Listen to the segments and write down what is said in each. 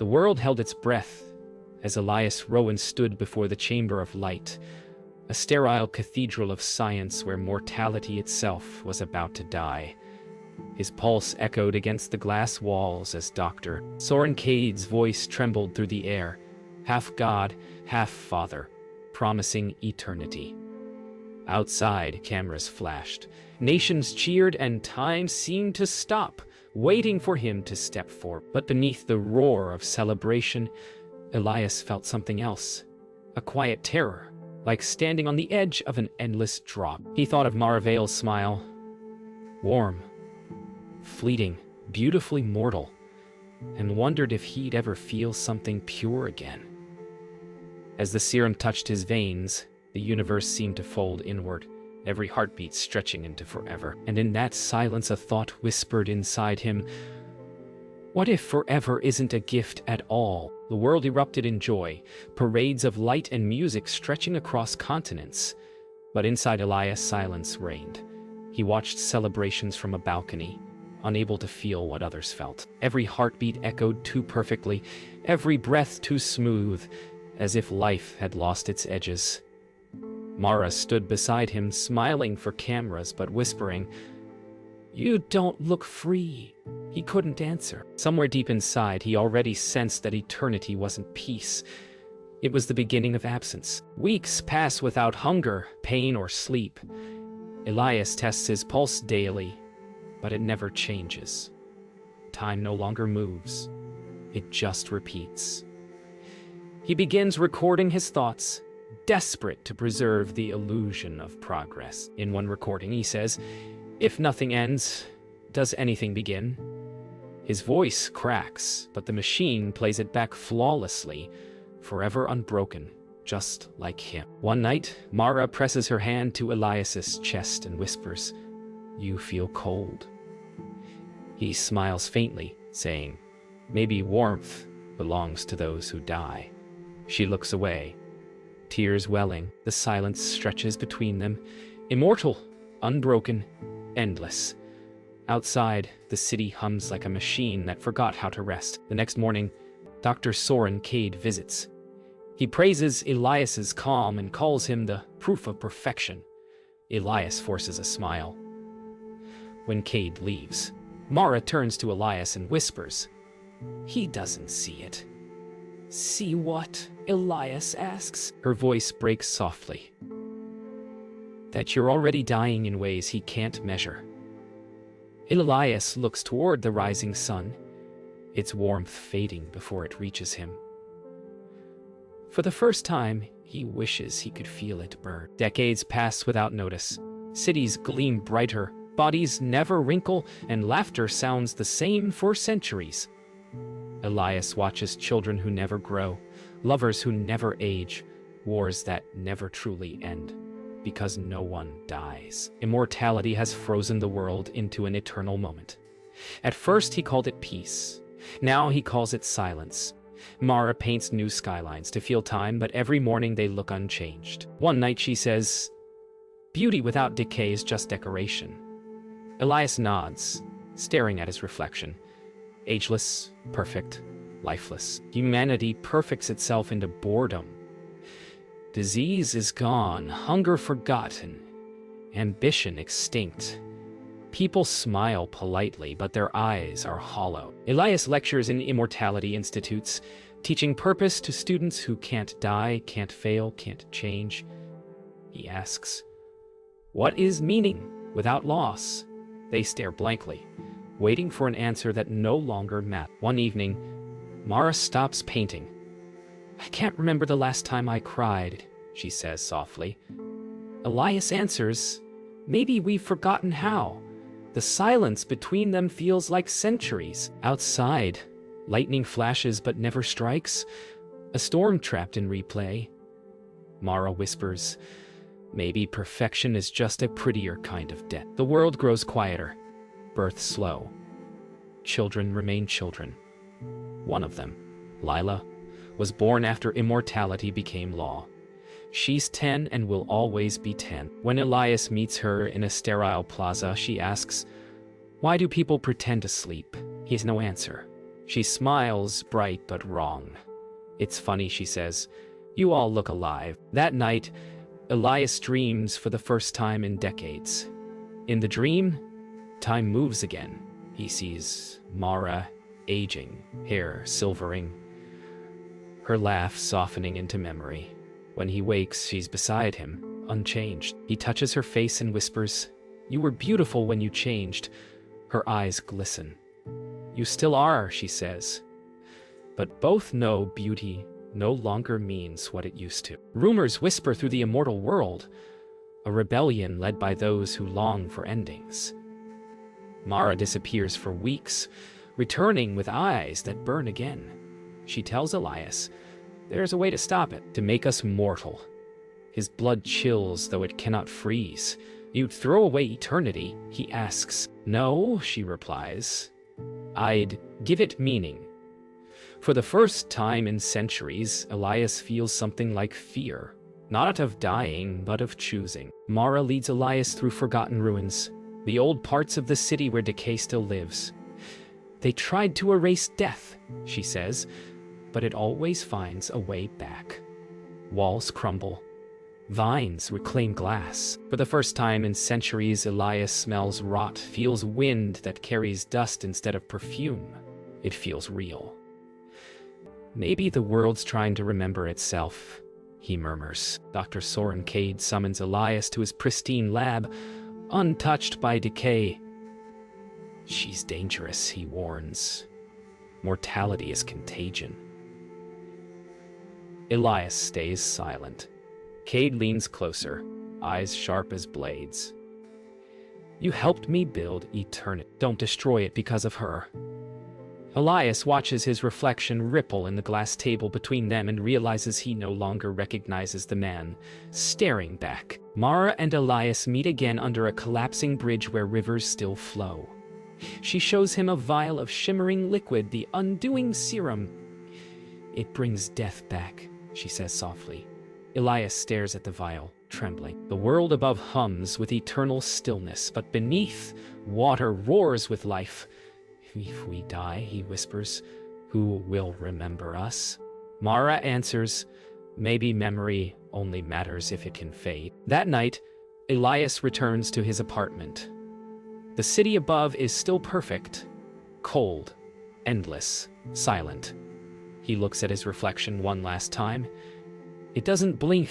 The world held its breath as Elias Rowan stood before the Chamber of Light, a sterile cathedral of science where mortality itself was about to die. His pulse echoed against the glass walls as Dr. Soren Cade's voice trembled through the air, half God, half Father, promising eternity. Outside, cameras flashed. Nations cheered and time seemed to stop, waiting for him to step forward. But beneath the roar of celebration, Elias felt something else, a quiet terror, like standing on the edge of an endless drop. He thought of Mara Vale's smile, warm, fleeting, beautifully mortal, and wondered if he'd ever feel something pure again. As the serum touched his veins, the universe seemed to fold inward, every heartbeat stretching into forever. And in that silence a thought whispered inside him, what if forever isn't a gift at all? The world erupted in joy, parades of light and music stretching across continents. But inside Elias, silence reigned. He watched celebrations from a balcony, unable to feel what others felt. Every heartbeat echoed too perfectly, every breath too smooth, as if life had lost its edges. Mara stood beside him, smiling for cameras but whispering, "You don't look free." He couldn't answer. Somewhere deep inside, he already sensed that eternity wasn't peace. It was the beginning of absence. Weeks pass without hunger, pain, or sleep. Elias tests his pulse daily, but it never changes. Time no longer moves. It just repeats. He begins recording his thoughts, desperate to preserve the illusion of progress. In one recording, he says, "If nothing ends, does anything begin?" His voice cracks, but the machine plays it back flawlessly, forever unbroken, just like him. One night, Mara presses her hand to Elias's chest and whispers, "You feel cold." He smiles faintly, saying, "Maybe warmth belongs to those who die." She looks away, tears welling. The silence stretches between them, immortal, unbroken, endless. Outside, the city hums like a machine that forgot how to rest. The next morning, Dr. Soren Cade visits. He praises Elias's calm and calls him the proof of perfection. Elias forces a smile. When Cade leaves, Mara turns to Elias and whispers, "He doesn't see it." "See what?" Elias asks. Her voice breaks softly. "That you're already dying in ways he can't measure." Elias looks toward the rising sun, its warmth fading before it reaches him. For the first time, he wishes he could feel it burn. Decades pass without notice. Cities gleam brighter, bodies never wrinkle, and laughter sounds the same for centuries. Elias watches children who never grow, lovers who never age, wars that never truly end, because no one dies. Immortality has frozen the world into an eternal moment. At first he called it peace. Now he calls it silence. Mara paints new skylines to feel time, but every morning they look unchanged. One night she says, "Beauty without decay is just decoration." Elias nods, staring at his reflection. Ageless, perfect, lifeless. Humanity perfects itself into boredom. Disease is gone, hunger forgotten, ambition extinct. People smile politely, but their eyes are hollow. Elias lectures in Immortality institutes, teaching purpose to students who can't die, can't fail, can't change. He asks, "What is meaning without loss?" They stare blankly, waiting for an answer that no longer matters. One evening, Mara stops painting. "I can't remember the last time I cried," she says softly. Elias answers, "Maybe we've forgotten how." The silence between them feels like centuries. Outside, lightning flashes but never strikes, a storm trapped in replay. Mara whispers, "Maybe perfection is just a prettier kind of death." The world grows quieter, births slow. Children remain children. One of them, Lila, was born after immortality became law. She's 10 and will always be 10. When Elias meets her in a sterile plaza, she asks, "Why do people pretend to sleep?" He has no answer. She smiles, bright but wrong. "It's funny," she says. "You all look alive." That night, Elias dreams for the first time in decades. In the dream, time moves again. He sees Mara aging, hair silvering, her laugh softening into memory. When he wakes, she's beside him, unchanged. He touches her face and whispers, "You were beautiful when you changed." Her eyes glisten. "You still are," she says. But both know beauty no longer means what it used to. Rumors whisper through the immortal world, a rebellion led by those who long for endings. Mara disappears for weeks, returning with eyes that burn again. She tells Elias, "There's a way to stop it, to make us mortal." His blood chills, though it cannot freeze. "You'd throw away eternity?" he asks. "No," she replies. "I'd give it meaning." For the first time in centuries, Elias feels something like fear. Not of dying, but of choosing. Mara leads Elias through forgotten ruins, the old parts of the city where decay still lives. "They tried to erase death," she says, "but it always finds a way back." Walls crumble. Vines reclaim glass. For the first time in centuries, Elias smells rot, feels wind that carries dust instead of perfume. It feels real. "Maybe the world's trying to remember itself," he murmurs. Dr. Soren Cade summons Elias to his pristine lab, untouched by decay. "She's dangerous," he warns. "Mortality is contagion." Elias stays silent. Cade leans closer, eyes sharp as blades. "You helped me build eternity. Don't destroy it because of her." Elias watches his reflection ripple in the glass table between them and realizes he no longer recognizes the man, staring back. Mara and Elias meet again under a collapsing bridge where rivers still flow. She shows him a vial of shimmering liquid, the undoing serum. "It brings death back," she says softly. Elias stares at the vial, trembling. The world above hums with eternal stillness, but beneath, water roars with life. "If we die," he whispers, "who will remember us?" Mara answers, "Maybe memory only matters if it can fade." That night, Elias returns to his apartment. The city above is still perfect, cold, endless, silent. He looks at his reflection one last time. It doesn't blink.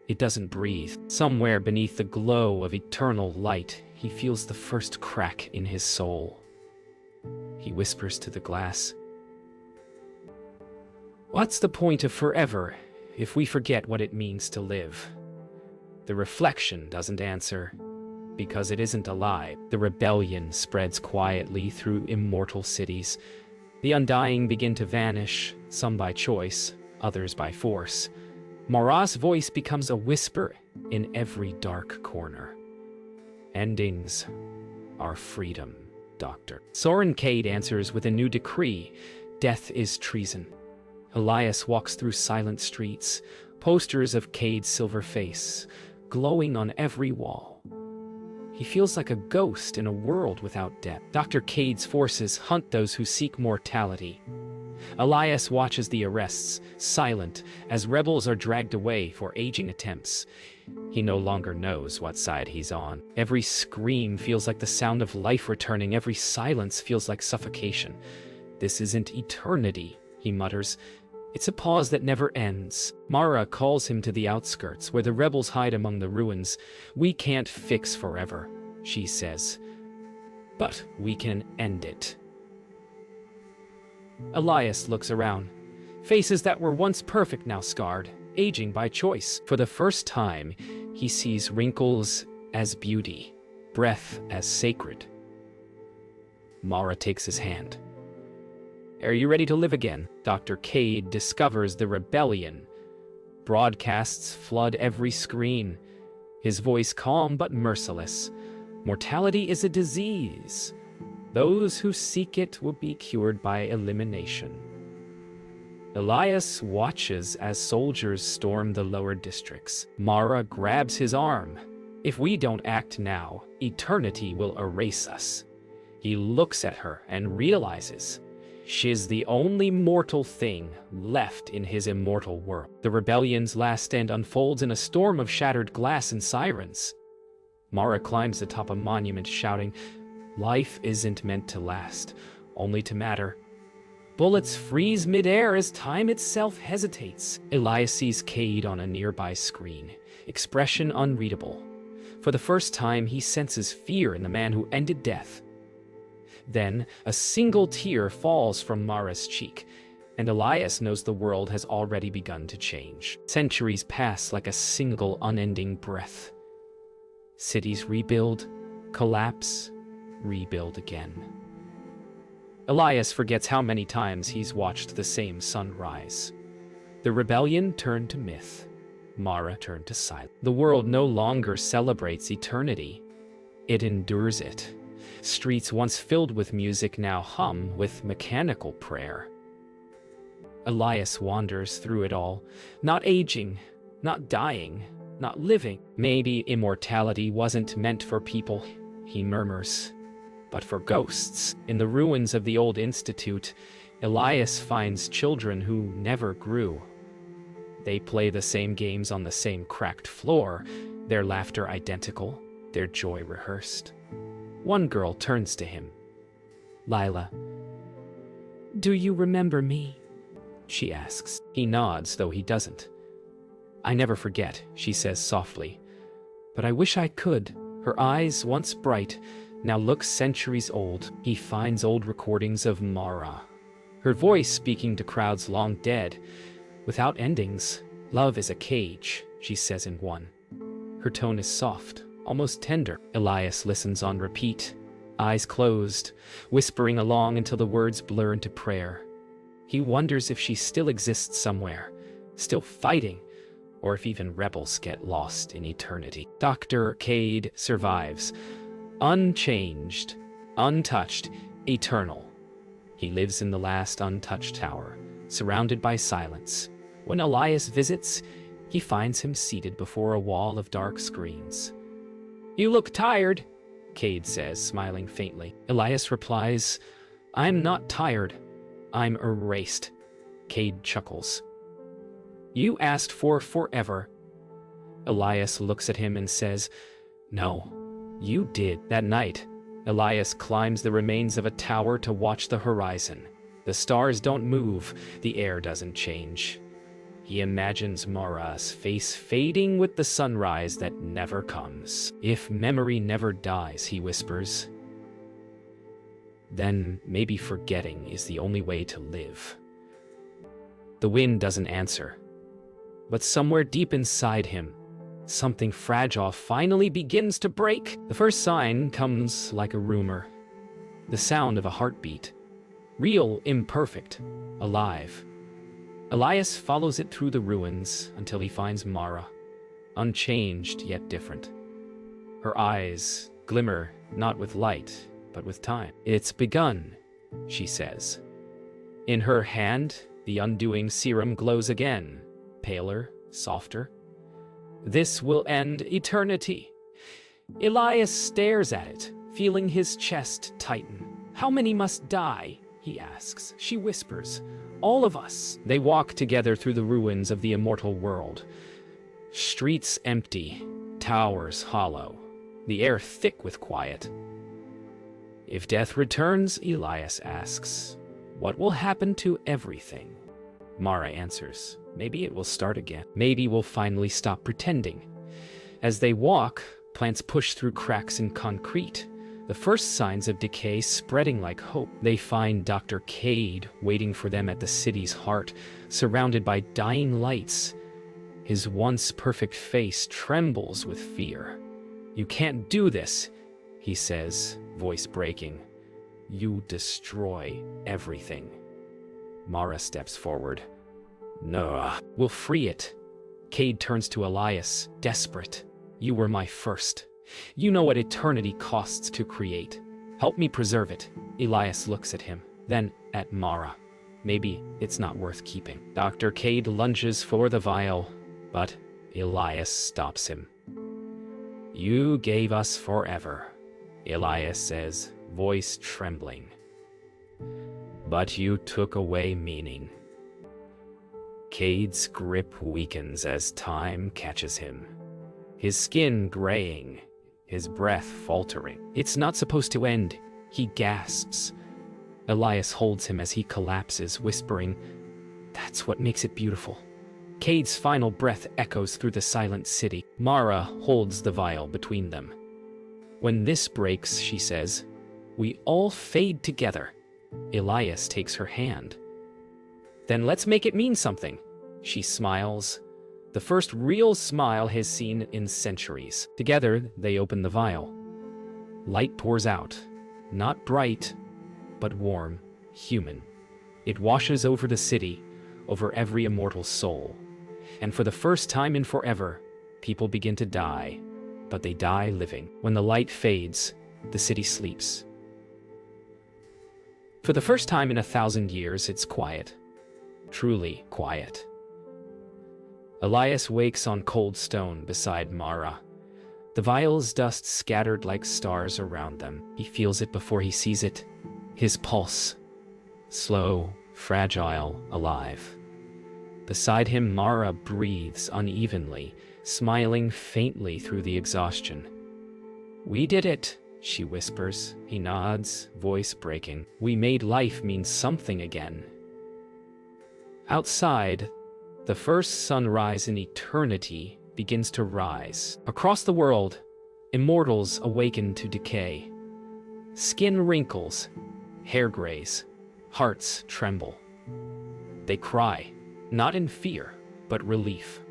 It doesn't breathe. Somewhere beneath the glow of eternal light, he feels the first crack in his soul. He whispers to the glass, "What's the point of forever if we forget what it means to live?" The reflection doesn't answer, because it isn't alive. The rebellion spreads quietly through immortal cities. The undying begin to vanish, some by choice, others by force. Mara's voice becomes a whisper in every dark corner. "Endings are freedom, Doctor." Soren Cade answers with a new decree. Death is treason. Elias walks through silent streets, posters of Cade's silver face, glowing on every wall. He feels like a ghost in a world without death. Dr. Cade's forces hunt those who seek mortality. Elias watches the arrests, silent, as rebels are dragged away for aging attempts. He no longer knows what side he's on. Every scream feels like the sound of life returning. Every silence feels like suffocation. "This isn't eternity," he mutters. "It's a pause that never ends." Mara calls him to the outskirts, where the rebels hide among the ruins. "We can't fix forever," she says, "but we can end it." Elias looks around. Faces that were once perfect now scarred, aging by choice. For the first time, he sees wrinkles as beauty, breath as sacred. Mara takes his hand. "Are you ready to live again?" Dr. Cade discovers the rebellion. Broadcasts flood every screen, his voice calm but merciless. "Mortality is a disease. Those who seek it will be cured by elimination." Elias watches as soldiers storm the lower districts. Mara grabs his arm. "If we don't act now, eternity will erase us." He looks at her and realizes She's the only mortal thing left in his immortal world. The rebellion's last end unfolds in a storm of shattered glass and sirens. Mara climbs atop a monument shouting, "Life isn't meant to last, only to matter." Bullets freeze midair as time itself hesitates. Elias sees Cade on a nearby screen, expression unreadable. For the first time, he senses fear in the man who ended death. Then, a single tear falls from Mara's cheek, and Elias knows the world has already begun to change. Centuries pass like a single unending breath. Cities rebuild, collapse, rebuild again. Elias forgets how many times he's watched the same sunrise. The rebellion turned to myth. Mara turned to silence. The world no longer celebrates eternity. It endures it. Streets once filled with music now hum with mechanical prayer. Elias wanders through it all, not aging, not dying, not living. Maybe immortality wasn't meant for people, he murmurs, but for ghosts. In the ruins of the old institute, Elias finds children who never grew. They play the same games on the same cracked floor, their laughter identical, their joy rehearsed. One girl turns to him. "Lila, do you remember me?" she asks. He nods, though he doesn't. "I never forget," she says softly. "But I wish I could." Her eyes, once bright, now look centuries old. He finds old recordings of Mara, her voice speaking to crowds long dead, without endings. "Love is a cage," she says in one. Her tone is soft, almost tender. Elias listens on repeat, eyes closed, whispering along until the words blur into prayer. He wonders if she still exists somewhere, still fighting, or if even rebels get lost in eternity. Dr. Cade survives, unchanged, untouched, eternal. He lives in the last untouched tower, surrounded by silence. When Elias visits, he finds him seated before a wall of dark screens. "You look tired," Cade says, smiling faintly. Elias replies, "I'm not tired. I'm erased." Cade chuckles. "You asked for forever." Elias looks at him and says, "No, you did." That night, Elias climbs the remains of a tower to watch the horizon. The stars don't move, the air doesn't change. He imagines Mara's face fading with the sunrise that never comes. "If memory never dies," he whispers, "then maybe forgetting is the only way to live." The wind doesn't answer, but somewhere deep inside him, something fragile finally begins to break. The first sign comes like a rumor, the sound of a heartbeat, real, imperfect, alive. Elias follows it through the ruins until he finds Mara, unchanged yet different. Her eyes glimmer not with light, but with time. "It's begun," she says. In her hand, the undoing serum glows again, paler, softer. "This will end eternity." Elias stares at it, feeling his chest tighten. "How many must die?" he asks. She whispers, "All of us." They walk together through the ruins of the immortal world. Streets empty, towers hollow, the air thick with quiet. "If death returns," Elias asks, "what will happen to everything?" Mara answers, "Maybe it will start again. Maybe we'll finally stop pretending." As they walk, plants push through cracks in concrete, the first signs of decay spreading like hope. They find Dr. Cade waiting for them at the city's heart, surrounded by dying lights. His once perfect face trembles with fear. "You can't do this," he says, voice breaking. "You destroy everything." Mara steps forward. "No, we'll free it." Cade turns to Elias, desperate. "You were my first. You know what eternity costs to create. Help me preserve it." Elias looks at him, then at Mara. Maybe it's not worth keeping. Dr. Cade lunges for the vial, but Elias stops him. "You gave us forever," Elias says, voice trembling. But you took away meaning. Cade's grip weakens as time catches him, his skin graying, his breath faltering. It's not supposed to end, he gasps. Elias holds him as he collapses, whispering, "That's what makes it beautiful." Cade's final breath echoes through the silent city. Mara holds the vial between them. "When this breaks," she says, "we all fade together." Elias takes her hand. "Then let's make it mean something." She smiles, the first real smile he's seen in centuries. Together, they open the vial. Light pours out, not bright, but warm, human. It washes over the city, over every immortal soul. And for the first time in forever, people begin to die, but they die living. When the light fades, the city sleeps. For the first time in 1,000 years, it's quiet. Truly quiet. Elias wakes on cold stone beside Mara. The vial's dust scattered like stars around them. He feels it before he sees it. His pulse. Slow, fragile, alive. Beside him, Mara breathes unevenly, smiling faintly through the exhaustion. "We did it," she whispers. He nods, voice breaking. "We made life mean something again." Outside, the first sunrise in eternity begins to rise. Across the world, immortals awaken to decay. Skin wrinkles, hair grays, hearts tremble. They cry, not in fear, but relief.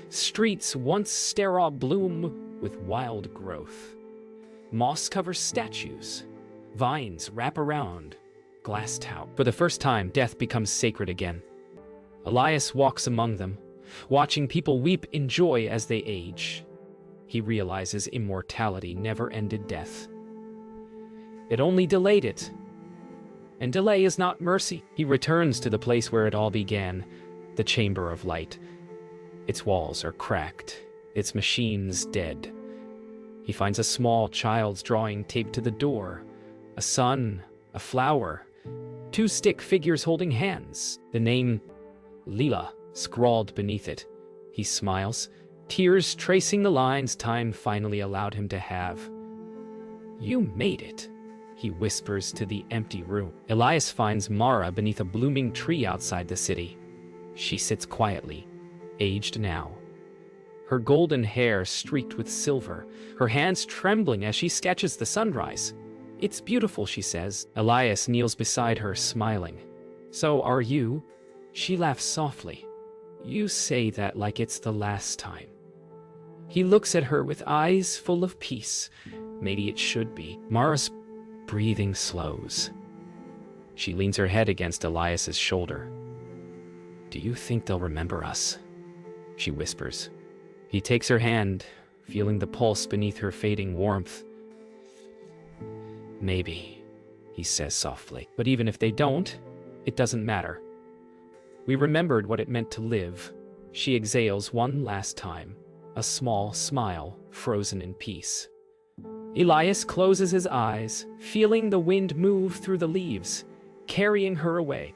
Streets once sterile bloom with wild growth. Moss covers statues. Vines wrap around glass towers. For the first time, death becomes sacred again. Elias walks among them, watching people weep in joy as they age. He realizes immortality never ended death. It only delayed it. And delay is not mercy. He returns to the place where it all began, the Chamber of Light. Its walls are cracked, its machines dead. He finds a small child's drawing taped to the door, a sun, a flower, 2 stick figures holding hands. The name Lila scrawled beneath it. He smiles, tears tracing the lines time finally allowed him to have. "You made it," he whispers to the empty room. Elias finds Mara beneath a blooming tree outside the city. She sits quietly, aged now. Her golden hair streaked with silver, her hands trembling as she sketches the sunrise. "It's beautiful," she says. Elias kneels beside her, smiling. "So are you?" She laughs softly. "You say that like it's the last time." He looks at her with eyes full of peace. Maybe it should be. Mara's breathing slows. She leans her head against Elias's shoulder. "Do you think they'll remember us?" she whispers. He takes her hand, feeling the pulse beneath her fading warmth. "Maybe," he says softly. "But even if they don't, it doesn't matter. We remembered what it meant to live." She exhales one last time, a small smile frozen in peace. Elias closes his eyes, feeling the wind move through the leaves, carrying her away.